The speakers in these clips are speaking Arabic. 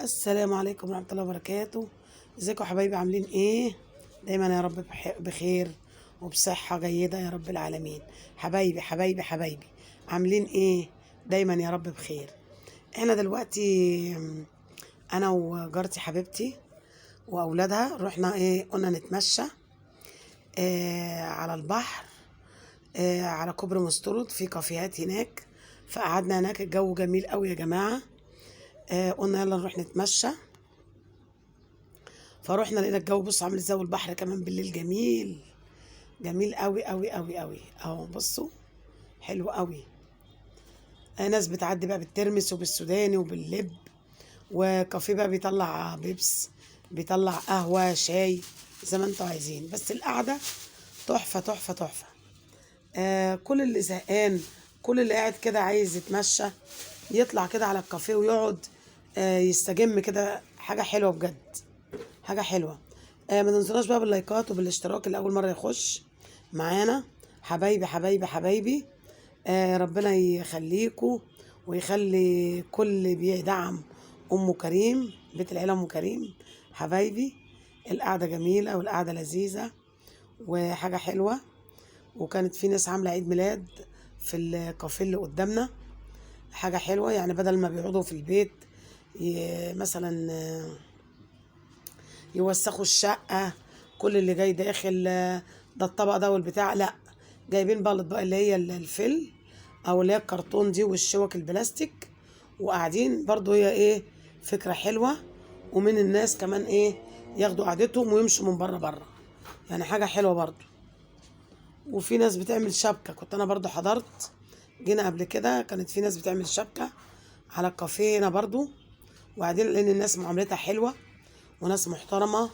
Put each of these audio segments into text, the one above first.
السلام عليكم ورحمة الله وبركاته. ازيكم يا حبايبي، عاملين ايه؟ دايما يا رب بخير وبصحة جيدة يا رب العالمين. حبايبي حبايبي حبايبي، عاملين ايه؟ دايما يا رب بخير. احنا دلوقتي انا وجارتي حبيبتي واولادها رحنا قلنا نتمشى على البحر، على كوبري مسترد، في كافيهات هناك. فقعدنا هناك، الجو جميل قوي يا جماعة. قلنا يلا نروح نتمشى. فروحنا لقينا الجو، بصوا عامل ازاي، والبحر كمان بالليل جميل، جميل قوي قوي قوي قوي اهو. بصوا حلو قوي. ناس بتعدي بقى بالترمس وبالسوداني وباللب، وكافيه بقى بيطلع بيبس، بيطلع قهوة شاي زي ما انتوا عايزين. بس القعدة تحفة تحفة تحفة. كل اللي زهقان، كل اللي قاعد كده عايز يتمشى، يطلع كده على الكافيه ويقعد يستجم كده. حاجة حلوة بجد، حاجة حلوة. ما تنسوناش بقى باللايكات وبالاشتراك اللي أول مرة يخش معانا. حبايبي حبايبي حبايبي، ربنا يخليكوا ويخلي كل بيدعم أم كريم، بيت العيلة أم كريم. حبايبي، القعدة جميلة والقعدة لذيذة وحاجة حلوة. وكانت في ناس عاملة عيد ميلاد في الكافيه اللي قدامنا. حاجة حلوة يعني، بدل ما بيقعدوا في البيت مثلا يوسخوا الشقة، كل اللي جاي داخل ده الطبق ده والبتاع، لا، جايبين بقى الاطباق اللي هي الفل او اللي هي الكرتون دي والشوك البلاستيك، وقاعدين برضو. هي فكرة حلوة. ومن الناس كمان ياخدوا قعدتهم ويمشوا من بره بره، يعني حاجة حلوة برضو. وفي ناس بتعمل شبكة، كنت انا برضو حضرت، جينا قبل كده كانت في ناس بتعمل شبكة على الكافيه هنا برضو. وبعدين لان الناس معاملتها حلوة وناس محترمة،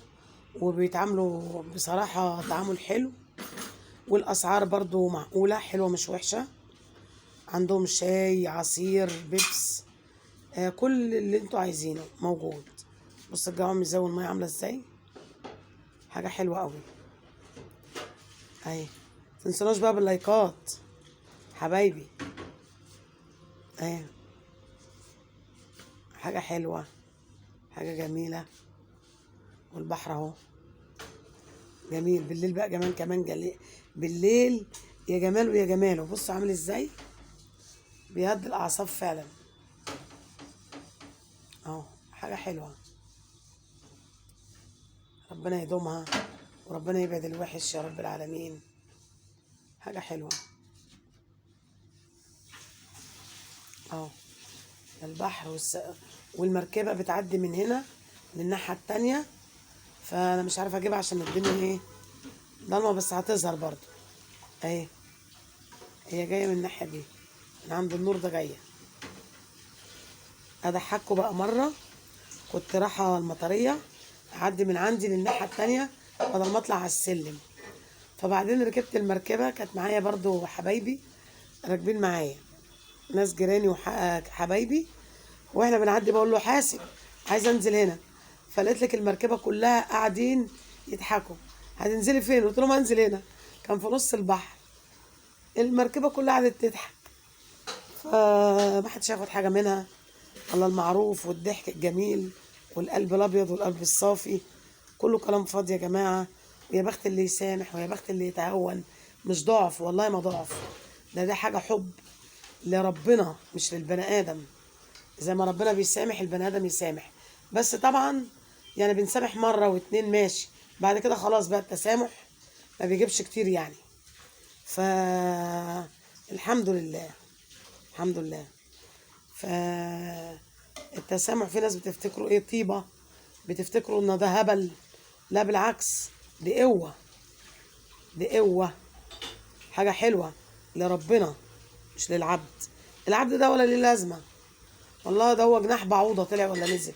وبيتعاملوا بصراحة تعامل حلو. والأسعار برضو معقولة حلوة مش وحشة. عندهم شاي، عصير، بيبس، كل اللي انتوا عايزينه موجود. بص الجو عامل ازاي والمية عاملة ازاي، حاجة حلوة قوي اهي. متنسوناش بقى باللايكات حبايبي اهي. حاجة حلوة، حاجة جميلة. والبحر اهو جميل بالليل بقى، كمان بالليل يا جمال ويا جماله. بصوا عامل ازاي، بيهدي الاعصاب فعلا اهو. حاجه حلوه، ربنا يدومها وربنا يبعد الوحش يا رب العالمين. حاجه حلوه اهو. البحر والمركبه بتعدي من هنا للناحيه التانية. فانا مش عارفه اجيبها عشان الدنيا ضلمه، بس هتظهر برضو اهي. هي جايه من الناحيه دي، من عند النور ده جايه. اضحكوا بقى مره، كنت رايحه المطريه، اعدي من عندي للناحيه التانية بدل ما اطلع على السلم. فبعدين ركبت المركبه، كانت معايا برضو حبايبي راكبين معايا، ناس جيراني وحبايبي. واحنا بنعدي بقول له حاسب، عايزه انزل هنا. فلقيت لك المركبه كلها قاعدين يضحكوا، هتنزلي فين؟ قلت لهم انزل هنا. كان في نص البحر، المركبه كلها قعدت تضحك، فما حدش ياخد حاجه منها. الله المعروف والضحك الجميل والقلب الابيض والقلب الصافي، كله كلام فاضي يا جماعه. ويا بخت اللي يسامح ويا بخت اللي يتهون. مش ضعف والله، ما ضعف، ده حاجه حب لربنا مش للبني ادم. زي ما ربنا بيسامح البني ادم يسامح، بس طبعا يعني بنسامح مره واتنين ماشي، بعد كده خلاص بقى التسامح ما بيجيبش كتير يعني. ف الحمد لله، الحمد لله. ف التسامح، في ناس بتفتكروا طيبه، بتفتكروا ان ده هبل. لا بالعكس، دي قوه، دي قوه، حاجه حلوه لربنا مش للعبد. العبد ده ولا ليه لازمه، والله ده هو جناح بعوضه طلع ولا نزل.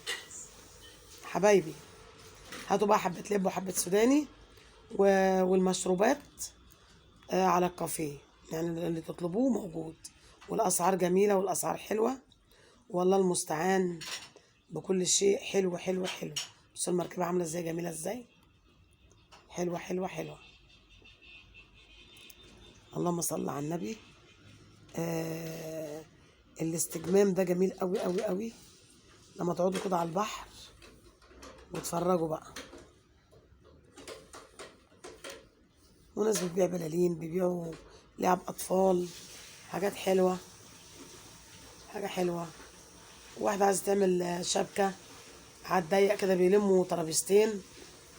حبايبي، هاتوا بقى حبة لب وحبة سوداني والمشروبات على الكافيه، يعني اللي تطلبوه موجود. والأسعار جميلة والأسعار حلوة، والله المستعان. بكل شيء حلو حلو حلو. بصوا المركبة عاملة ازاي، جميلة ازاي، حلوة حلوة حلوة. اللهم صل على النبي. الاستجمام ده جميل قوي قوي قوي. لما تقعدوا كده على البحر وتفرجوا بقى. وناس بتبيع بلالين، بيبيعوا لعب اطفال، حاجات حلوه، حاجه حلوه. واحده عايزه تعمل شبكه هتضيق كده، بيلموا ترابيزتين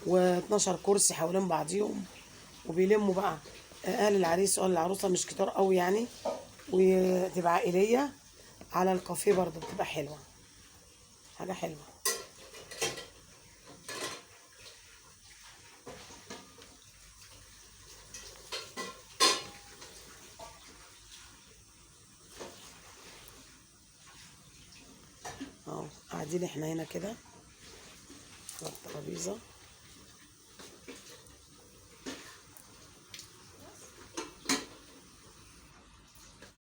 و12 كرسي حوالين بعضيهم، وبيلموا بقى اهل العريس واهل العروسه، مش كتار قوي يعني، وتبقى عائليه على الكافيه برضه، بتبقى حلوه، حاجه حلوه. اهو قاعدين احنا هنا كده على الترابيزه.